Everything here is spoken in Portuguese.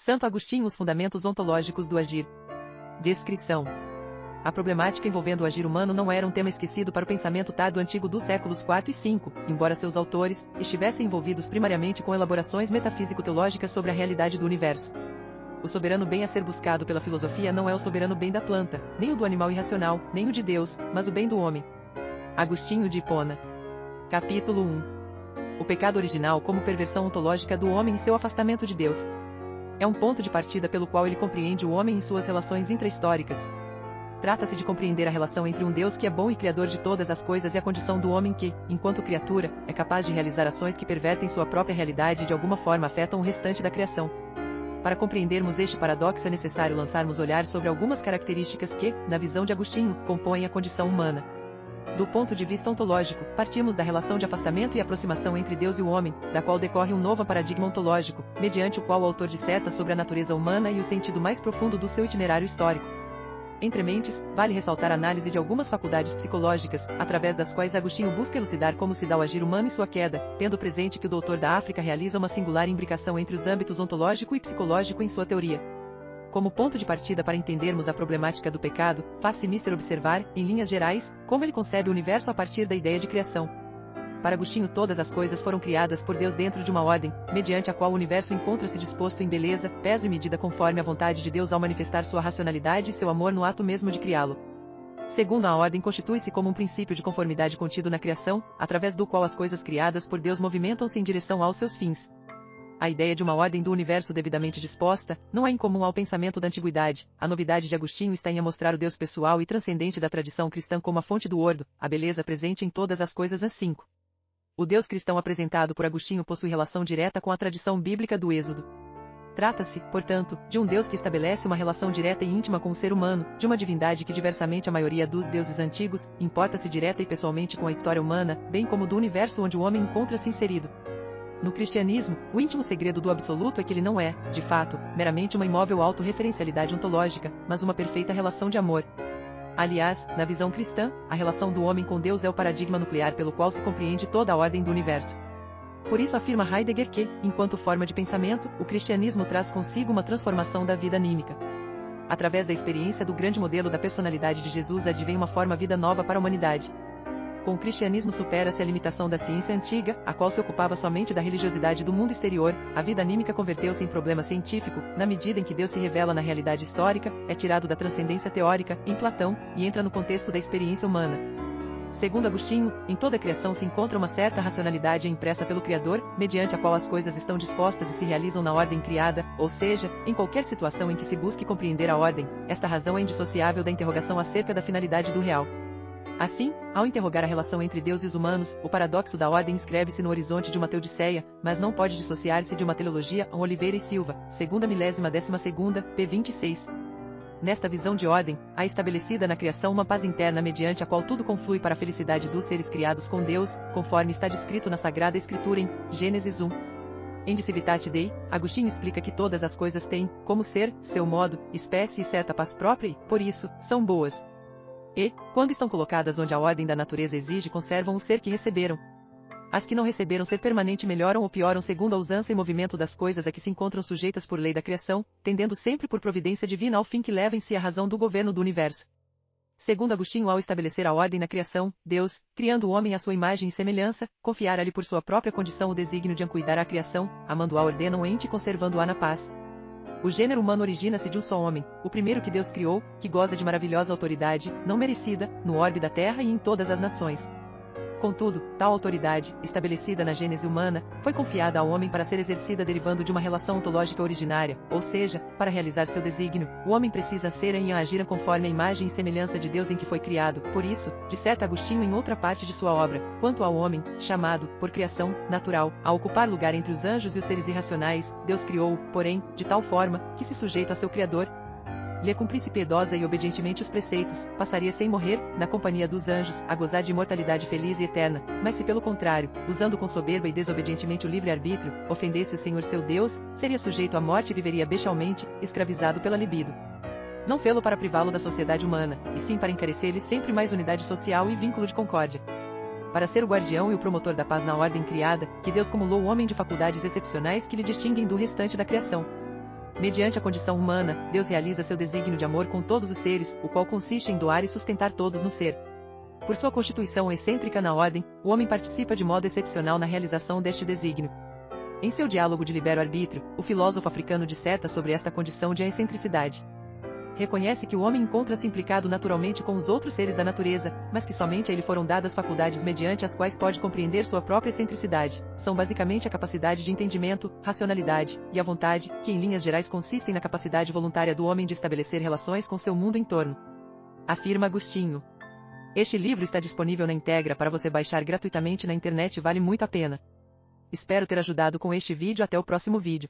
Santo Agostinho, os fundamentos ontológicos do agir. Descrição. A problemática envolvendo o agir humano não era um tema esquecido para o pensamento tardo antigo dos séculos IV e V, embora seus autores estivessem envolvidos primariamente com elaborações metafísico-teológicas sobre a realidade do universo. O soberano bem a ser buscado pela filosofia não é o soberano bem da planta, nem o do animal irracional, nem o de Deus, mas o bem do homem. Agostinho de Hipona. Capítulo 1. O pecado original como perversão ontológica do homem e seu afastamento de Deus. É um ponto de partida pelo qual ele compreende o homem em suas relações intra-históricas. Trata-se de compreender a relação entre um Deus que é bom e criador de todas as coisas e a condição do homem que, enquanto criatura, é capaz de realizar ações que pervertem sua própria realidade e de alguma forma afetam o restante da criação. Para compreendermos este paradoxo é necessário lançarmos olhar sobre algumas características que, na visão de Agostinho, compõem a condição humana. Do ponto de vista ontológico, partimos da relação de afastamento e aproximação entre Deus e o homem, da qual decorre um novo paradigma ontológico, mediante o qual o autor disserta sobre a natureza humana e o sentido mais profundo do seu itinerário histórico. Entre mentes, vale ressaltar a análise de algumas faculdades psicológicas, através das quais Agostinho busca elucidar como se dá o agir humano e sua queda, tendo presente que o doutor da África realiza uma singular imbricação entre os âmbitos ontológico e psicológico em sua teoria. Como ponto de partida para entendermos a problemática do pecado, faz-se mister observar, em linhas gerais, como ele concebe o universo a partir da ideia de criação. Para Agostinho todas as coisas foram criadas por Deus dentro de uma ordem, mediante a qual o universo encontra-se disposto em beleza, peso e medida conforme a vontade de Deus ao manifestar sua racionalidade e seu amor no ato mesmo de criá-lo. Segundo a ordem constitui-se como um princípio de conformidade contido na criação, através do qual as coisas criadas por Deus movimentam-se em direção aos seus fins. A ideia de uma ordem do universo devidamente disposta não é incomum ao pensamento da antiguidade. A novidade de Agostinho está em mostrar o Deus pessoal e transcendente da tradição cristã como a fonte do ordo, a beleza presente em todas as coisas as cinco. O Deus cristão apresentado por Agostinho possui relação direta com a tradição bíblica do Êxodo. Trata-se, portanto, de um Deus que estabelece uma relação direta e íntima com o ser humano, de uma divindade que, diversamente à maioria dos deuses antigos, importa-se direta e pessoalmente com a história humana, bem como do universo onde o homem encontra-se inserido. No cristianismo, o íntimo segredo do absoluto é que ele não é, de fato, meramente uma imóvel autorreferencialidade ontológica, mas uma perfeita relação de amor. Aliás, na visão cristã, a relação do homem com Deus é o paradigma nuclear pelo qual se compreende toda a ordem do universo. Por isso afirma Heidegger que, enquanto forma de pensamento, o cristianismo traz consigo uma transformação da vida anímica. Através da experiência do grande modelo da personalidade de Jesus advém uma forma vida nova para a humanidade. Com o cristianismo supera-se a limitação da ciência antiga, a qual se ocupava somente da religiosidade do mundo exterior. A vida anímica converteu-se em problema científico, na medida em que Deus se revela na realidade histórica, é tirado da transcendência teórica, em Platão, e entra no contexto da experiência humana. Segundo Agostinho, em toda a criação se encontra uma certa racionalidade impressa pelo Criador, mediante a qual as coisas estão dispostas e se realizam na ordem criada, ou seja, em qualquer situação em que se busque compreender a ordem, esta razão é indissociável da interrogação acerca da finalidade do real. Assim, ao interrogar a relação entre Deus e os humanos, o paradoxo da ordem inscreve-se no horizonte de uma teodiceia, mas não pode dissociar-se de uma teleologia. Oliveira e Silva, segunda milésima 12ª, p. 26. Nesta visão de ordem, há estabelecida na criação uma paz interna mediante a qual tudo conflui para a felicidade dos seres criados com Deus, conforme está descrito na Sagrada Escritura em Gênesis 1. Em De Civitate Dei, Agostinho explica que todas as coisas têm, como ser, seu modo, espécie e certa paz própria e, por isso, são boas. E, quando estão colocadas onde a ordem da natureza exige, conservam o ser que receberam. As que não receberam ser permanente melhoram ou pioram segundo a usança e movimento das coisas a que se encontram sujeitas por lei da criação, tendendo sempre por providência divina ao fim que leva em si a razão do governo do universo. Segundo Agostinho, ao estabelecer a ordem na criação, Deus, criando o homem à sua imagem e semelhança, confiara-lhe por sua própria condição o desígnio de cuidar a criação, amando-a ordena o ente e conservando-a na paz. O gênero humano origina-se de um só homem, o primeiro que Deus criou, que goza de maravilhosa autoridade, não merecida, no orbe da terra e em todas as nações. Contudo, tal autoridade, estabelecida na gênese humana, foi confiada ao homem para ser exercida derivando de uma relação ontológica originária, ou seja, para realizar seu desígnio, o homem precisa ser e agir conforme a imagem e semelhança de Deus em que foi criado. Por isso, disserta Agostinho em outra parte de sua obra, quanto ao homem, chamado, por criação, natural, a ocupar lugar entre os anjos e os seres irracionais, Deus criou-o, porém, de tal forma, que se sujeita a seu Criador, lhe cumprisse piedosa e obedientemente os preceitos, passaria sem morrer, na companhia dos anjos, a gozar de imortalidade feliz e eterna. Mas se pelo contrário, usando com soberba e desobedientemente o livre-arbítrio, ofendesse o Senhor seu Deus, seria sujeito à morte e viveria bestialmente, escravizado pela libido. Não fê-lo para privá-lo da sociedade humana, e sim para encarecer-lhe sempre mais unidade social e vínculo de concórdia. Para ser o guardião e o promotor da paz na ordem criada, que Deus cumulou o homem de faculdades excepcionais que lhe distinguem do restante da criação. Mediante a condição humana, Deus realiza seu desígnio de amor com todos os seres, o qual consiste em doar e sustentar todos no ser. Por sua constituição excêntrica na ordem, o homem participa de modo excepcional na realização deste desígnio. Em seu diálogo de libero-arbítrio, o filósofo africano disserta sobre esta condição de excentricidade. Reconhece que o homem encontra-se implicado naturalmente com os outros seres da natureza, mas que somente a ele foram dadas faculdades mediante as quais pode compreender sua própria excentricidade. São basicamente a capacidade de entendimento, racionalidade, e a vontade, que em linhas gerais consistem na capacidade voluntária do homem de estabelecer relações com seu mundo em torno. Afirma Agostinho. Este livro está disponível na íntegra para você baixar gratuitamente na internet e vale muito a pena. Espero ter ajudado com este vídeo. Até o próximo vídeo.